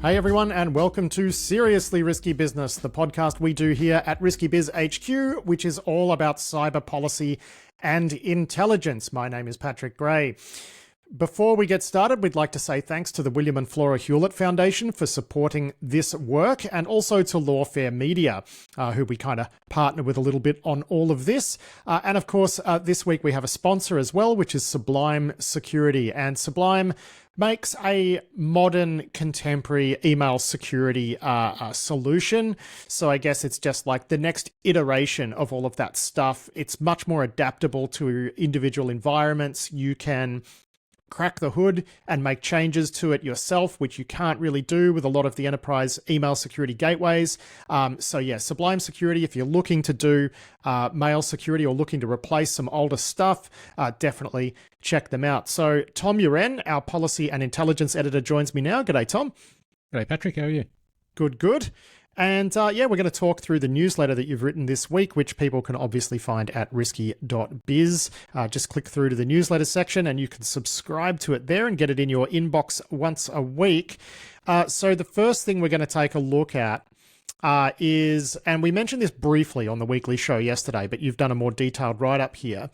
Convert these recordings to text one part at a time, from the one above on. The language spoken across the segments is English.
Hey everyone, and welcome to Seriously Risky Business, the podcast we do here at Risky Biz HQ, which is all about cyber policy and intelligence. My name is Patrick Gray. Before we get started, we'd like to say thanks to the William and Flora Hewlett Foundation for supporting this work, and also to Lawfare Media, who we kind of partner with a little bit on all of this. And of course, this week we have a sponsor as well, which is Sublime Security. And Sublime makes a modern, contemporary email security solution. So I guess it's just like the next iteration of all of that stuff. It's much more adaptable to individual environments. You can crack the hood and make changes to it yourself, which you can't really do with a lot of the enterprise email security gateways. So yeah, Sublime Security, if you're looking to do mail security or looking to replace some older stuff, definitely check them out. So Tom Uren, our policy and intelligence editor, joins me now. G'day, Tom. G'day, Patrick. How are you? Good, good. And yeah, we're going to talk through the newsletter that you've written this week, which people can obviously find at risky.biz. Just click through to the newsletter section and you can subscribe to it there and get it in your inbox once a week. So the first thing we're going to take a look at is, and we mentioned this briefly on the weekly show yesterday, but you've done a more detailed write-up here.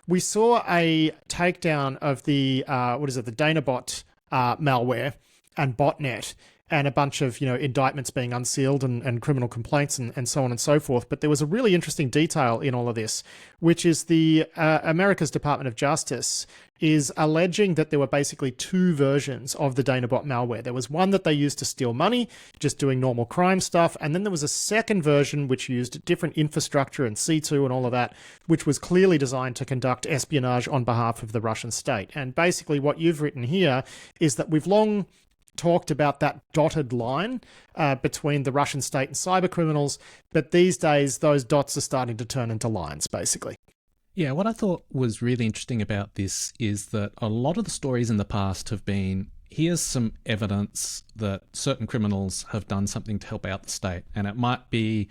We saw a takedown of the, the DanaBot malware and botnet, and a bunch of, indictments being unsealed and criminal complaints and so on and so forth. But there was a really interesting detail in all of this, which is the America's Department of Justice is alleging that there were basically two versions of the DanaBot malware. There was one that they used to steal money, just doing normal crime stuff. And then there was a second version which used different infrastructure and C2 and all of that, which was clearly designed to conduct espionage on behalf of the Russian state. And basically what you've written here is that we've long talked about that dotted line between the Russian state and cybercriminals, but these days those dots are starting to turn into lines, basically. Yeah, what I thought was really interesting about this is that a lot of the stories in the past have been, here's some evidence that certain criminals have done something to help out the state, and it might be,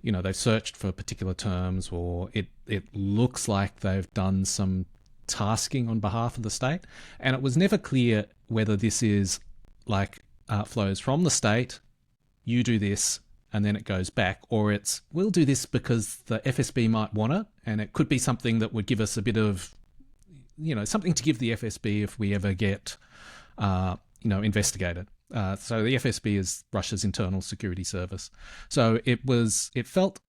they've searched for particular terms, or it looks like they've done some tasking on behalf of the state, and it was never clear whether this is flows from the state, you do this, and then it goes back, or it's, we'll do this because the FSB might want it, and it could be something that would give us a bit of, something to give the FSB if we ever get, investigated. So the FSB is Russia's internal security service. So it felt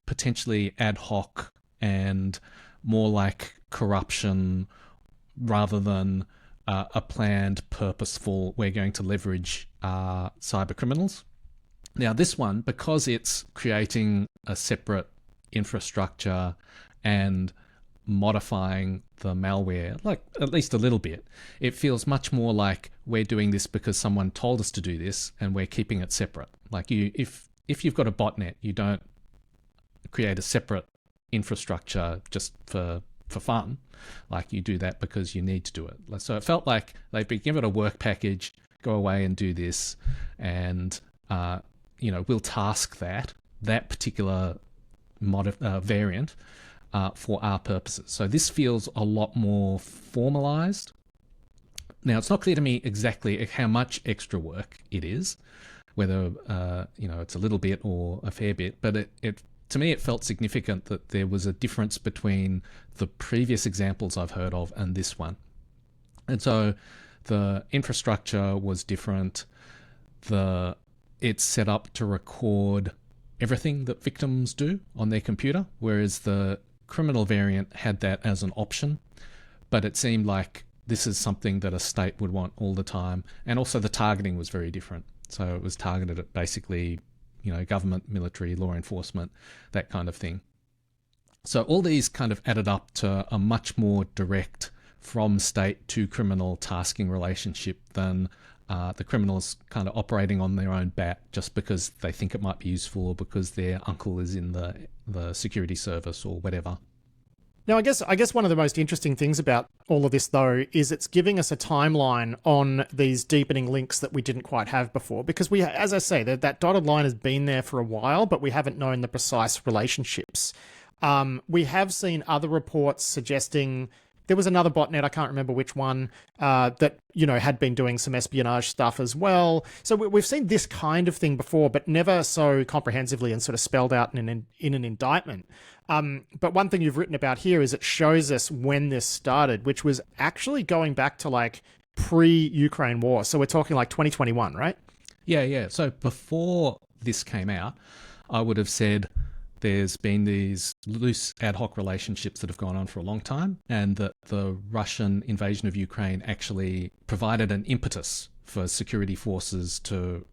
potentially ad hoc and more like corruption rather than a planned, purposeful, we're going to leverage cyber criminals. Now this one, because it's creating a separate infrastructure and modifying the malware, at least a little bit, it feels much more like we're doing this because someone told us to do this and we're keeping it separate. If you've got a botnet, you don't create a separate infrastructure just for fun. You do that because you need to do it. So it felt like they've been given a work package, go away and do this, and we'll task that particular variant for our purposes. So this feels a lot more formalized. Now it's not clear to me exactly how much extra work it is, whether it's a little bit or a fair bit, but it to me, it felt significant that there was a difference between the previous examples I've heard of and this one. And so the infrastructure was different. It's set up to record everything that victims do on their computer, whereas the criminal variant had that as an option. But it seemed like this is something that a state would want all the time. And also the targeting was very different. So it was targeted at basically government, military, law enforcement, that kind of thing. So all these kind of added up to a much more direct from state to criminal tasking relationship than the criminals kind of operating on their own bat just because they think it might be useful or because their uncle is in the security service or whatever. Now, I guess one of the most interesting things about all of this, though, is it's giving us a timeline on these deepening links that we didn't quite have before. Because we, as I say, that dotted line has been there for a while, but we haven't known the precise relationships. We have seen other reports suggesting there was another botnet, I can't remember which one, that, had been doing some espionage stuff as well. So we've seen this kind of thing before, but never so comprehensively and sort of spelled out in an indictment. But one thing you've written about here is it shows us when this started, which was actually going back to like pre-Ukraine war. So we're talking like 2021, right? Yeah. So before this came out, I would have said there's been these loose ad hoc relationships that have gone on for a long time, and that the Russian invasion of Ukraine actually provided an impetus for security forces to,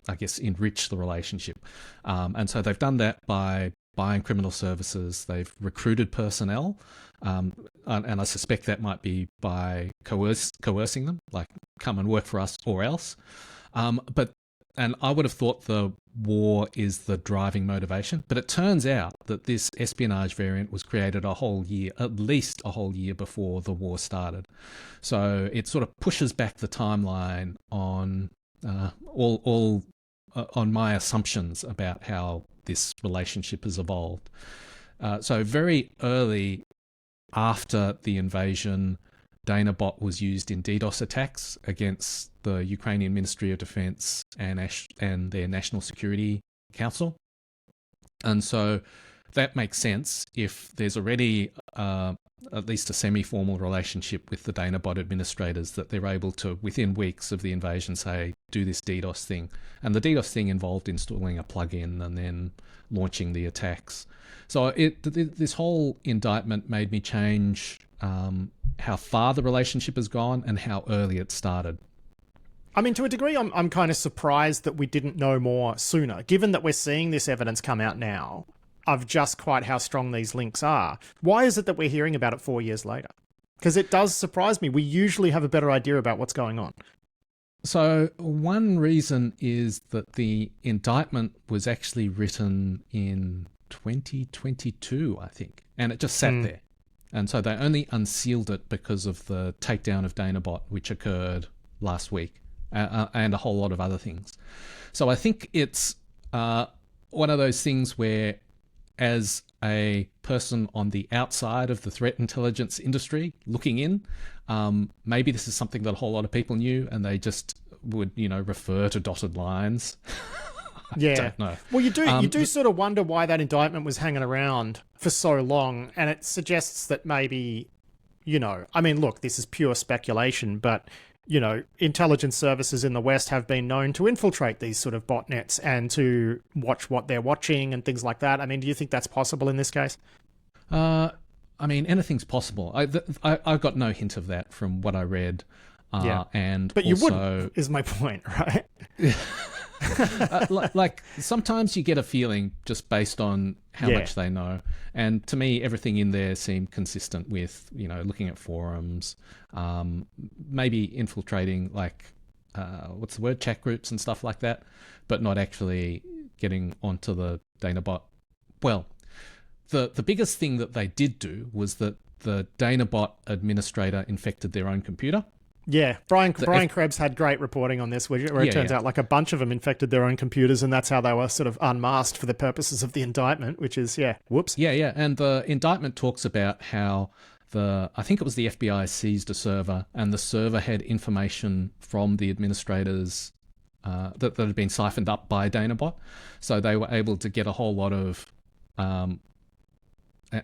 I guess, enrich the relationship. And so they've done that by buying criminal services. They've recruited personnel, and I suspect that might be by coercing them, like come and work for us or else. And I would have thought the war is the driving motivation, but it turns out that this espionage variant was created at least a whole year before the war started. So it sort of pushes back the timeline on on my assumptions about how this relationship has evolved. So very early after the invasion, DanaBot was used in DDoS attacks against the Ukrainian Ministry of Defense and their National Security Council. And so that makes sense if there's already at least a semi-formal relationship with the DanaBot administrators, that they're able to, within weeks of the invasion, say, do this DDoS thing. And the DDoS thing involved installing a plugin and then launching the attacks. So this whole indictment made me change how far the relationship has gone and how early it started. I mean, to a degree, I'm kind of surprised that we didn't know more sooner, given that we're seeing this evidence come out now of just quite how strong these links are. Why is it that we're hearing about it 4 years later? Because it does surprise me. We usually have a better idea about what's going on. So one reason is that the indictment was actually written in 2022, I think, and it just sat there. And so they only unsealed it because of the takedown of DanaBot, which occurred last week, and a whole lot of other things. So I think it's one of those things where, as a person on the outside of the threat intelligence industry looking in, maybe this is something that a whole lot of people knew and they just would, refer to dotted lines. I don't know. Well, you do sort of wonder why that indictment was hanging around for so long, and it suggests that maybe, I mean, look, this is pure speculation, but, intelligence services in the West have been known to infiltrate these sort of botnets and to watch what they're watching and things like that. I mean, do you think that's possible in this case? I mean, anything's possible. I've got no hint of that from what I read. But you wouldn't, is my point, right? like sometimes you get a feeling just based on how much they know, and to me everything in there seemed consistent with looking at forums, maybe infiltrating what's the word, chat groups and stuff like that, but not actually getting onto the DanaBot. Well, the biggest thing that they did do was that the DanaBot administrator infected their own computer. Yeah, Brian Krebs had great reporting on this, where it turns out like a bunch of them infected their own computers, and that's how they were sort of unmasked for the purposes of the indictment, which is, whoops. Yeah, and the indictment talks about how I think it was the FBI seized a server, and the server had information from the administrators that had been siphoned up by DanaBot, so they were able to get a whole lot of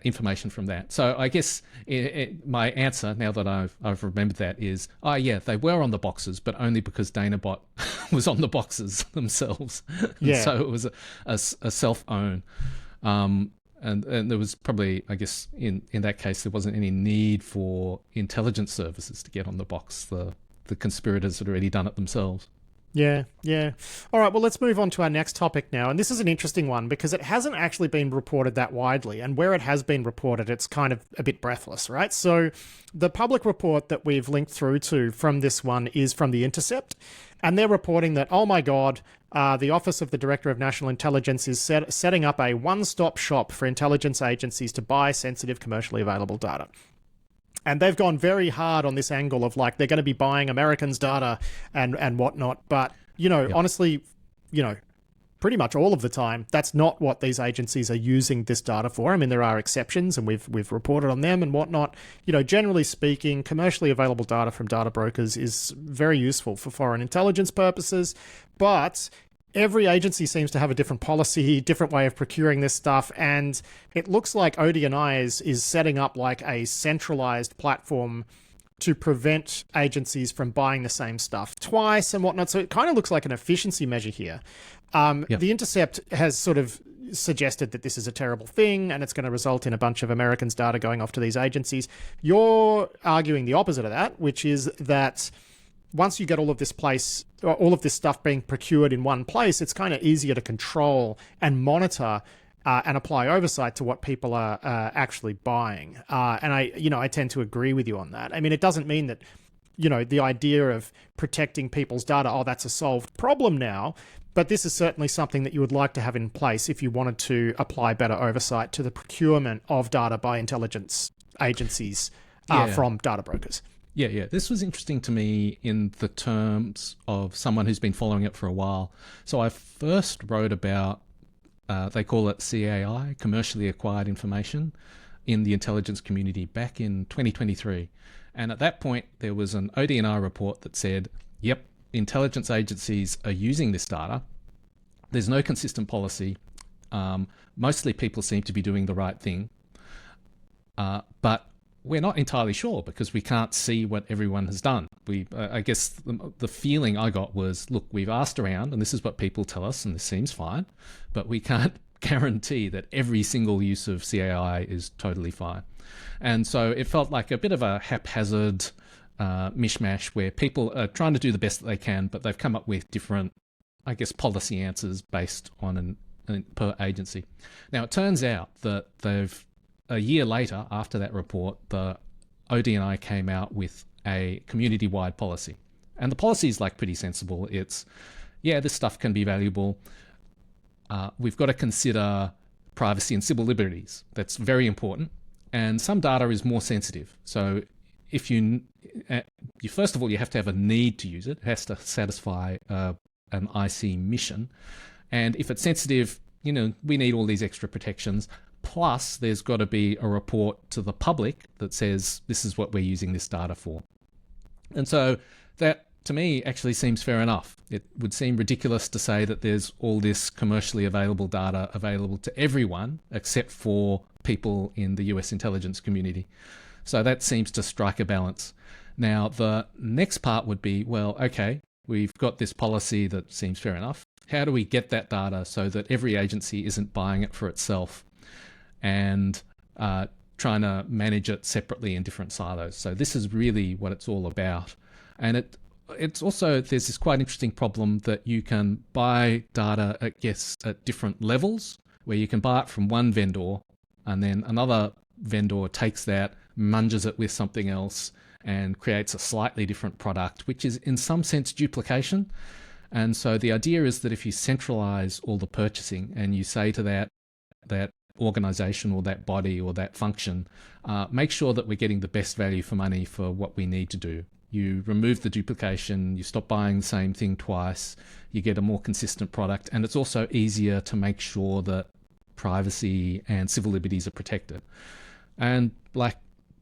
information from that. So I guess my answer, now that I've remembered that, is, they were on the boxes, but only because DanaBot was on the boxes themselves. Yeah. So it was a self-own. And there was probably, I guess, in that case, there wasn't any need for intelligence services to get on the box. The conspirators had already done it themselves. Yeah. All right, well, let's move on to our next topic now. And this is an interesting one because it hasn't actually been reported that widely. And where it has been reported, it's kind of a bit breathless, right? So the public report that we've linked through to from this one is from The Intercept. And they're reporting that, oh my God, the Office of the Director of National Intelligence is setting up a one-stop shop for intelligence agencies to buy sensitive commercially available data. And they've gone very hard on this angle of like, they're going to be buying Americans' data and whatnot. But, honestly, pretty much all of the time, that's not what these agencies are using this data for. I mean, there are exceptions, and we've reported on them and whatnot. Generally speaking, commercially available data from data brokers is very useful for foreign intelligence purposes, but every agency seems to have a different policy, different way of procuring this stuff, and it looks like ODNI is setting up like a centralized platform to prevent agencies from buying the same stuff twice and whatnot. So it kind of looks like an efficiency measure here. The Intercept has sort of suggested that this is a terrible thing and it's going to result in a bunch of Americans' data going off to these agencies. You're arguing the opposite of that, which is that once you get all of this stuff being procured in one place, it's kind of easier to control and monitor and apply oversight to what people are actually buying. And I tend to agree with you on that. I mean, it doesn't mean that, the idea of protecting people's data, that's a solved problem now, but this is certainly something that you would like to have in place if you wanted to apply better oversight to the procurement of data by intelligence agencies from data brokers. Yeah. This was interesting to me in the terms of someone who's been following it for a while. So I first wrote about, they call it CAI, commercially acquired information, in the intelligence community back in 2023. And at that point, there was an ODNI report that said, yep, intelligence agencies are using this data. There's no consistent policy. Mostly people seem to be doing the right thing. But we're not entirely sure because we can't see what everyone has done. I guess the feeling I got was, look, we've asked around and this is what people tell us and this seems fine, but we can't guarantee that every single use of CAI is totally fine. And so it felt like a bit of a haphazard mishmash where people are trying to do the best that they can, but they've come up with different, I guess, policy answers based on per agency. Now, it turns out that a year later, after that report, the ODNI came out with a community-wide policy. And the policy is pretty sensible. It's, this stuff can be valuable. We've got to consider privacy and civil liberties. That's very important. And some data is more sensitive. So if you first of all, you have to have a need to use it. It has to satisfy an IC mission. And if it's sensitive, we need all these extra protections. Plus, there's got to be a report to the public that says this is what we're using this data for. And so that, to me, actually seems fair enough. It would seem ridiculous to say that there's all this commercially available data available to everyone except for people in the US intelligence community. So that seems to strike a balance. Now, the next part would be, well, okay, we've got this policy that seems fair enough. How do we get that data so that every agency isn't buying it for itself and trying to manage it separately in different silos? So this is really what it's all about. And it's also, there's this quite interesting problem that you can buy data, I guess, at different levels, where you can buy it from one vendor and then another vendor takes that, munges it with something else and creates a slightly different product, which is in some sense duplication. And so the idea is that if you centralize all the purchasing and you say to that organization or that body or that function, make sure that we're getting the best value for money for what we need to do. You remove the duplication, you stop buying the same thing twice, you get a more consistent product, and it's also easier to make sure that privacy and civil liberties are protected. And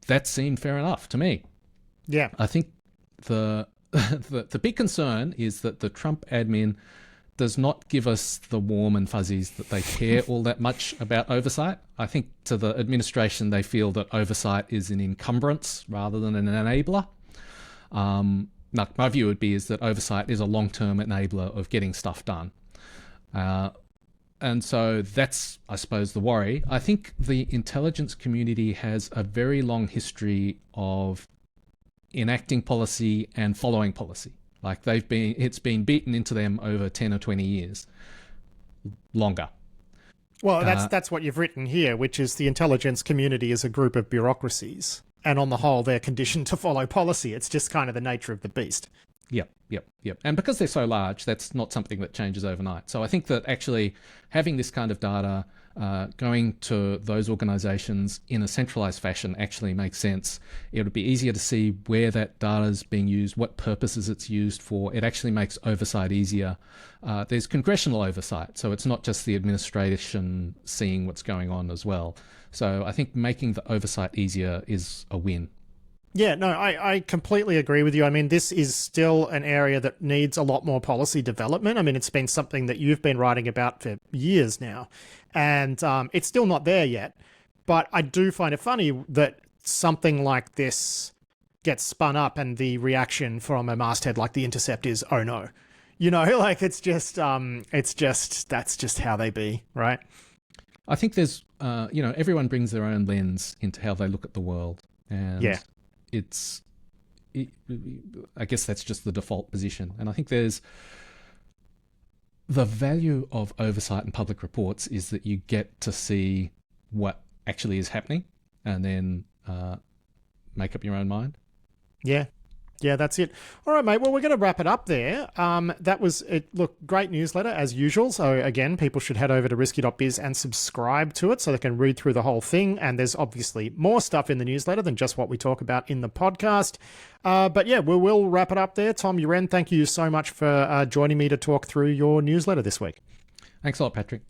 that seemed fair enough to me. Yeah. I think the big concern is that the Trump admin does not give us the warm and fuzzies that they care all that much about oversight. I think to the administration, they feel that oversight is an encumbrance rather than an enabler. My view would be is that oversight is a long-term enabler of getting stuff done. And so that's, I suppose, the worry. I think the intelligence community has a very long history of enacting policy and following policy. It's been beaten into them over 10 or 20 years. Longer. Well, that's what you've written here, which is the intelligence community is a group of bureaucracies. And on the whole, they're conditioned to follow policy. It's just kind of the nature of the beast. Yep. And because they're so large, that's not something that changes overnight. So I think that actually having this kind of data Going to those organizations in a centralized fashion actually makes sense. It would be easier to see where that data is being used, what purposes it's used for. It actually makes oversight easier. There's congressional oversight, so it's not just the administration seeing what's going on as well. So I think making the oversight easier is a win. Yeah, no, I completely agree with you. I mean, this is still an area that needs a lot more policy development. I mean, it's been something that you've been writing about for years now, and it's still not there yet. But I do find it funny that something like this gets spun up and the reaction from a masthead like The Intercept is, oh no. You know, like that's just how they be, right? I think there's, everyone brings their own lens into how they look at the world. And yeah. I guess that's just the default position. And I think there's the value of oversight and public reports is that you get to see what actually is happening and then make up your own mind. Yeah, that's it. All right, mate. Well, we're going to wrap it up there. That was it. Look, great newsletter as usual. So again, people should head over to risky.biz and subscribe to it so they can read through the whole thing. And there's obviously more stuff in the newsletter than just what we talk about in the podcast. But yeah, we will wrap it up there. Tom Uren, thank you so much for joining me to talk through your newsletter this week. Thanks a lot, Patrick.